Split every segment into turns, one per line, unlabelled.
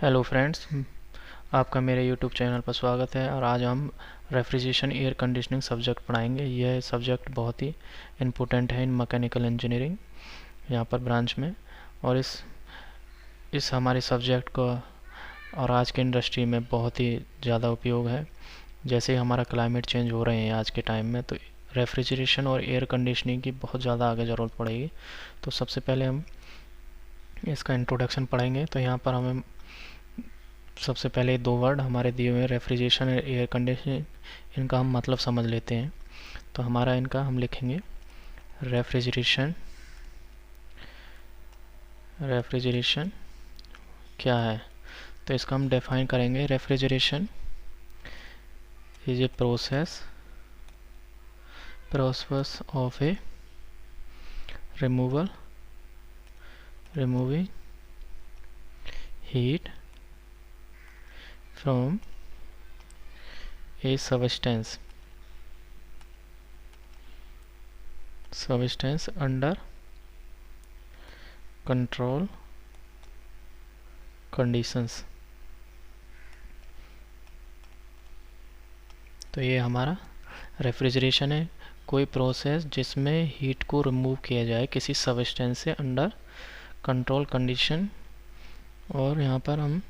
Hello friends, आपका मेरे YouTube channel पर स्वागत है। और आज हम रेफ्रिजरेशन एयर कंडीशनिंग सब्जेक्ट पढ़ाएंगे। यह सब्जेक्ट बहुत ही इम्पोर्टेंट है इन मैकेनिकल इंजीनियरिंग यहाँ पर ब्रांच में। और इस हमारे सब्जेक्ट को और आज के इंडस्ट्री में बहुत ही ज़्यादा उपयोग है। जैसे ही हमारा क्लाइमेट चेंज हो रहे हैं आज के टाइम में, तो रेफ्रिजरेशन और एयर कंडीशनिंग की बहुत ज़्यादा आगे ज़रूरत पड़ेगी। तो सबसे पहले हम इसका इंट्रोडक्शन पढ़ेंगे। तो यहाँ पर हमें सबसे पहले दो वर्ड हमारे दिए हुए रेफ्रिजरेशन और एयर कंडीशनिंग, इनका हम मतलब समझ लेते हैं। तो हमारा इनका हम लिखेंगे रेफ्रिजरेशन। रेफ्रिजरेशन क्या है, तो इसका हम डिफाइन करेंगे। Refrigeration is a process of A removing heat from a substance under control conditions। तो ये हमारा रेफ्रिजरेशन है, कोई प्रोसेस जिसमें हीट को रिमूव किया जाए किसी सबस्टेंस से अंडर कंट्रोल कंडीशन। और यहाँ पर हम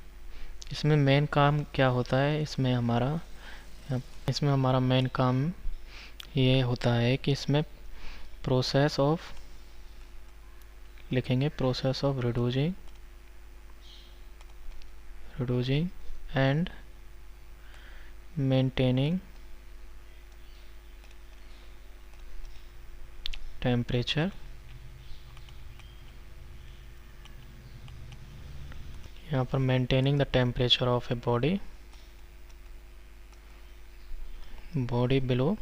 इसमें मेन काम क्या होता है, इसमें हमारा मेन काम ये होता है कि इसमें प्रोसेस ऑफ लिखेंगे, process of reducing and maintaining temperature. यहाँ पर maintaining the temperature of a body below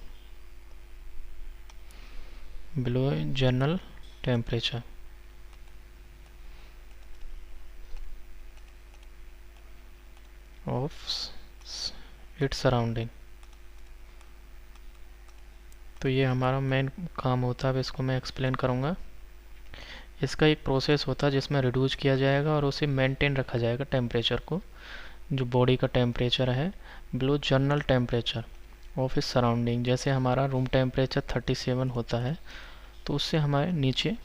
general temperature of its surrounding. तो ये हमारा मेन काम होता है। अब इसको मैं एक्सप्लेन करूँगा। इसका एक प्रोसेस होता है जिसमें रिड्यूस किया जाएगा और उसे मेंटेन रखा जाएगा टेम्परेचर को, जो बॉडी का टेम्परेचर है, बिलो जनरल टेम्परेचर ऑफ इस सराउंडिंग। जैसे हमारा रूम टेम्परेचर 37 होता है, तो उससे हमारे नीचे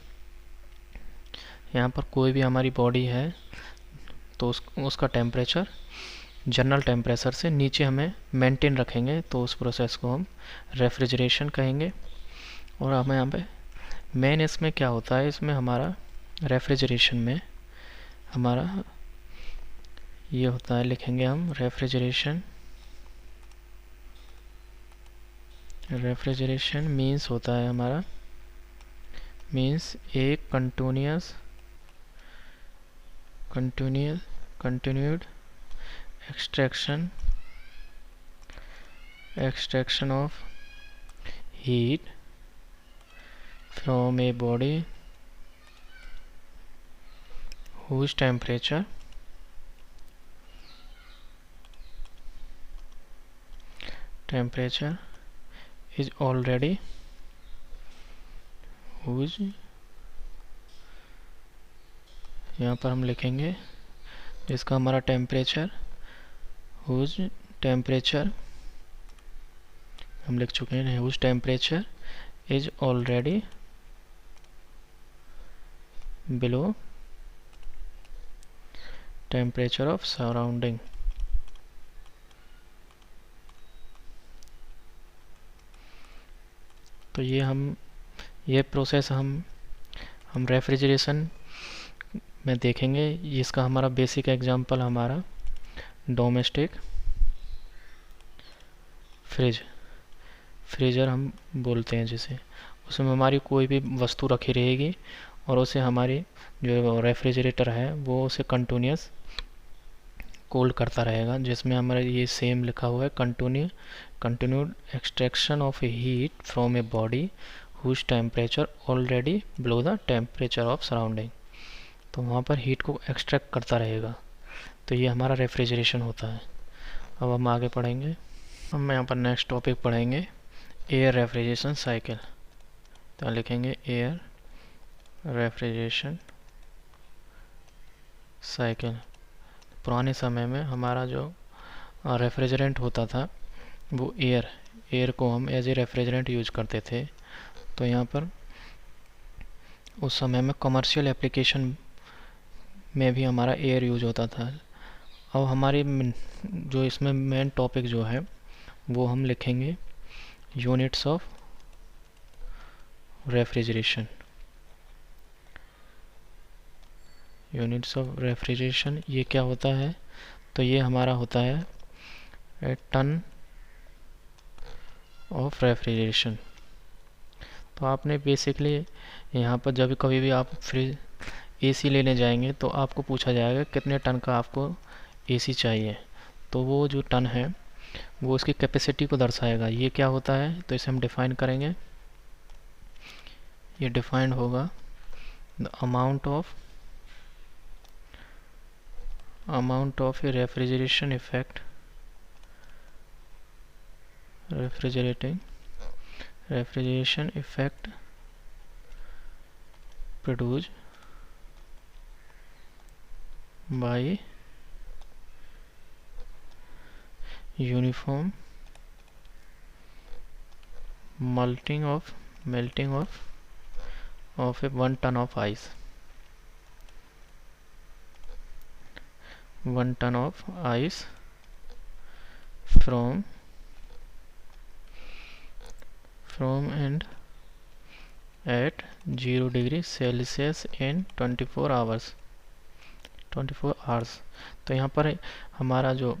यहाँ पर कोई भी हमारी बॉडी है तो उसका टेम्परेचर जनरल टेम्परेचर से नीचे हमें मेंटेन रखेंगे, तो उस प्रोसेस को हम रेफ्रिजरेशन कहेंगे। और हमें यहाँ पे मेन इसमें क्या होता है, इसमें हमारा रेफ्रिजरेशन में हमारा ये होता है, लिखेंगे हम रेफ्रिजरेशन मीन्स होता है हमारा एक continued extraction of heat from a body whose temperature is already यहाँ पर हम लिखेंगे जिसका हमारा टेम्परेचर हम लिख चुके हैं, whose temperature is already below temperature of surrounding। तो ये प्रोसेस हम रेफ्रिजरेशन में देखेंगे। इसका हमारा बेसिक एग्जांपल हमारा डोमेस्टिक फ्रीजर हम बोलते हैं, जिसे उसमें हमारी कोई भी वस्तु रखी रहेगी और उसे हमारी जो रेफ्रिजरेटर है वो उसे कंटिन्यूस कोल्ड करता रहेगा, जिसमें हमारा ये सेम लिखा हुआ है, continued extraction of a heat from a body whose temperature already below the temperature of surrounding. तो वहाँ पर हीट को एक्सट्रैक्ट करता रहेगा। तो ये हमारा रेफ्रिजरेशन होता है। अब हम आगे पढ़ेंगे। हम यहाँ पर नेक्स्ट टॉपिक पढ़ेंगे एयर रेफ्रिजरेशन साइकिल। तो लिखेंगे एयर रेफ्रिजरेशन साइकिल। पुराने समय में हमारा जो रेफ्रिजरेंट होता था वो एयर को हम एज ए रेफ्रिजरेंट यूज करते थे। तो यहाँ पर उस समय में कमर्शियल एप्लीकेशन में भी हमारा एयर यूज होता था। अब हमारी जो इसमें मेन टॉपिक जो है वो हम लिखेंगे units of refrigeration. Units of refrigeration ये क्या होता है? तो ये हमारा होता है टन ऑफ रेफ्रिजरेशन। तो आपने बेसिकली यहाँ पर जब कभी भी आप फ्रिज एसी लेने जाएंगे तो आपको पूछा जाएगा कितने टन का आपको एसी चाहिए। तो वो जो टन है वो उसकी कैपेसिटी को दर्शाएगा। ये क्या होता है? तो इसे हम डिफाइन करेंगे। ये डिफाइंड होगा the amount of a refrigeration effect refrigeration effect produced by uniform melting of a 1 ton of ice. 1 ton of ice from and at 0 degree Celsius in 24 hours। तो यहाँ पर हमारा जो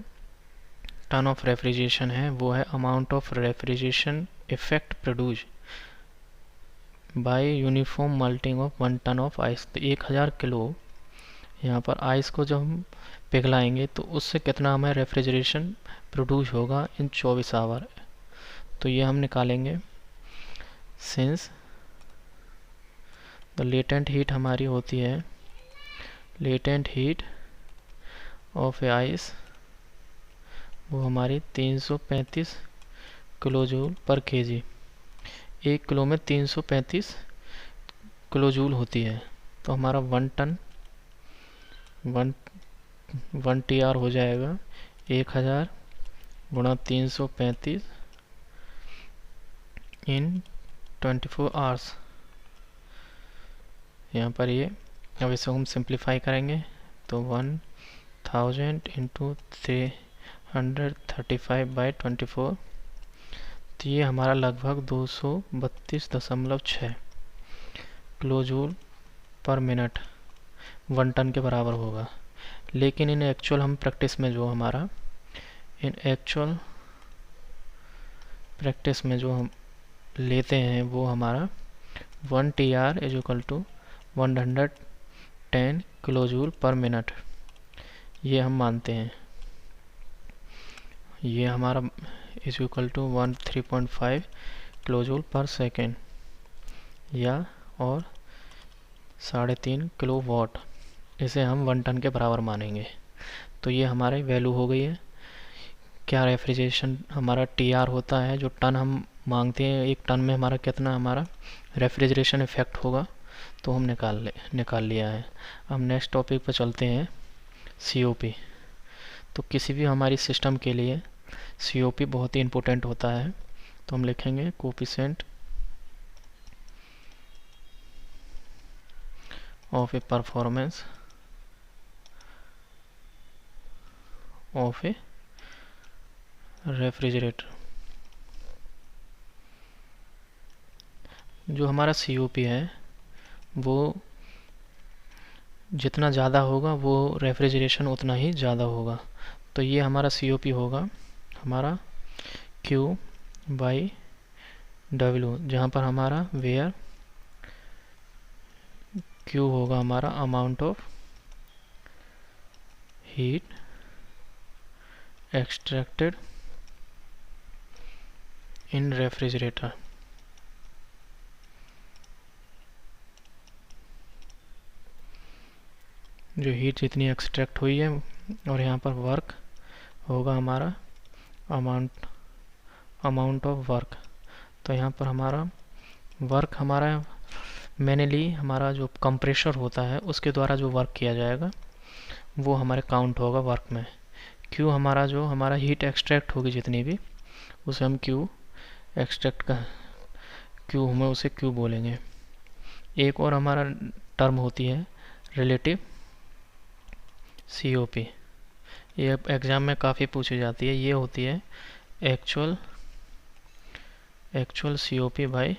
टन ऑफ रेफ्रिजरेशन है वो है amount of refrigeration effect produce by uniform melting of 1 ton of ice. तो 1000 kilo यहाँ पर आइस को जब हम पिघलाएंगे तो उससे कितना हमें रेफ्रिजरेशन प्रोड्यूस होगा इन 24 आवर। तो ये हम निकालेंगे। सिंस द लेटेंट हीट हमारी होती है latent heat of A ice, वो हमारी 335 किलो जूल पर केजी। 1 किलो में 335 किलो जूल होती है। तो हमारा 1 टन 1 TR हो जाएगा 1000 गुणा 335 इन 24 आवर्स। यहाँ पर ये अब इसे हम सिंप्लीफाई करेंगे तो 1000 इंटू 335/24। तो ये हमारा लगभग 232.6 kilo joule per minute 1 ton के बराबर होगा। लेकिन इन एक्चुअल हम प्रैक्टिस में जो हमारा प्रैक्टिस में जो हम लेते हैं वो हमारा 1 TR is equal to 110 kilo joule per minute, ये हम मानते हैं। ये हमारा is equal to 3.5 kilo joule per second या और 3.5 किलो वाट, इसे हम 1 टन के बराबर मानेंगे। तो ये हमारी वैल्यू हो गई है। क्या रेफ्रिजरेशन हमारा TR होता है, जो टन हम मांगते हैं 1 टन में हमारा कितना हमारा रेफ्रिजरेशन इफेक्ट होगा, तो हम निकाल लिया है। अब नेक्स्ट टॉपिक पर चलते हैं COP। तो किसी भी हमारी सिस्टम के लिए COP बहुत ही इम्पोर्टेंट होता है। तो हम लिखेंगे coefficient of A performance of A refrigerator. जो हमारा COP है वो जितना ज़्यादा होगा वो रेफ्रिजरेशन उतना ही ज़्यादा होगा। तो ये हमारा COP होगा हमारा Q/W, जहाँ पर हमारा वेयर Q होगा हमारा amount of heat extracted in refrigerator. जो हीट जितनी एक्सट्रैक्ट हुई है, और यहाँ पर वर्क होगा हमारा अमाउंट ऑफ वर्क। तो यहाँ पर हमारा वर्क हमारा मैनुअली हमारा जो कंप्रेसर होता है उसके द्वारा जो वर्क किया जाएगा वो हमारे काउंट होगा वर्क में। क्यू हमारा जो हमारा हीट एक्सट्रैक्ट होगी जितनी भी, उसे हम क्यू एक्सट्रैक्ट का क्यू हमें उसे क्यू बोलेंगे। एक और हमारा टर्म होती है रिलेटिव COP, ये एग्ज़ाम में काफ़ी पूछी जाती है। ये होती है actual COP by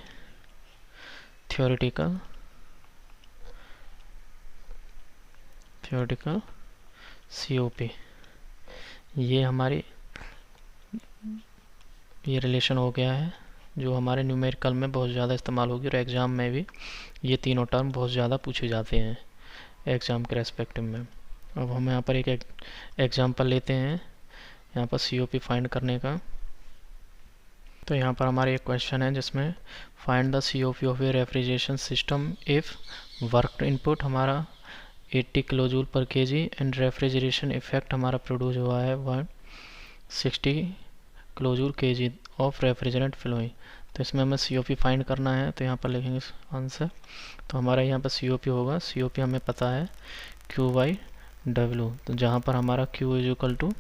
theoretical COP। ये हमारी ये रिलेशन हो गया है जो हमारे न्यूमेरिकल में बहुत ज़्यादा इस्तेमाल होगी, और एग्ज़ाम में भी ये तीनों टर्म बहुत ज़्यादा पूछे जाते हैं एग्ज़ाम के रेस्पेक्टिव में। अब हम यहाँ पर एक एग्जांपल लेते हैं यहाँ पर COP फाइंड करने का। तो यहाँ पर हमारे एक क्वेश्चन है जिसमें find the COP of a refrigeration system if work input हमारा 80 kilo joule per kg and refrigeration effect हमारा प्रोड्यूस हुआ है 160 kilo joule kg of refrigerant flowing. तो इसमें हमें COP फाइंड करना है, तो यहाँ पर लिखेंगे आंसर। तो हमारा यहाँ पर COP होगा, COP हमें पता है Q/W। तो जहाँ पर हमारा Q is equal to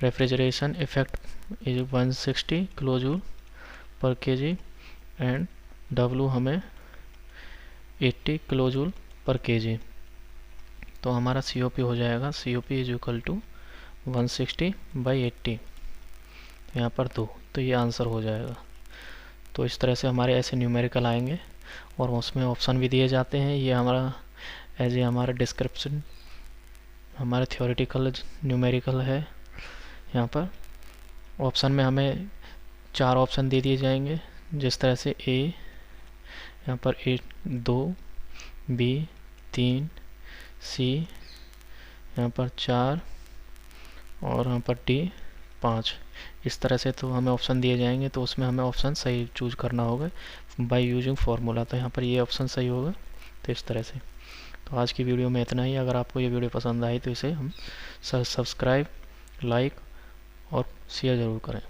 refrigeration effect is 160 kilo joule per kg and W हमें 80 किलो जूल पर kg। तो हमारा COP हो जाएगा COP इज इक्वल टू 160/80। तो यहाँ पर 2, तो ये आंसर हो जाएगा। तो इस तरह से हमारे ऐसे न्यूमेरिकल आएंगे, और उसमें ऑप्शन भी दिए जाते हैं। ये हमारा एज ए हमारा डिस्क्रिप्शन हमारा थ्योरेटिकल न्यूमेरिकल है। यहाँ पर ऑप्शन में हमें 4 ऑप्शन दे दिए जाएंगे, जिस तरह से A, यहाँ पर A 2, B 3, C यहाँ पर 4 और यहाँ पर D 5। इस तरह से तो हमें ऑप्शन दिए जाएंगे, तो उसमें हमें ऑप्शन सही चूज करना होगा बाय यूजिंग फार्मूला। तो यहाँ पर ये ऑप्शन सही होगा। तो इस तरह से तो आज की वीडियो में इतना ही। अगर आपको ये वीडियो पसंद आई तो इसे हम सब्सक्राइब, लाइक और शेयर ज़रूर करें।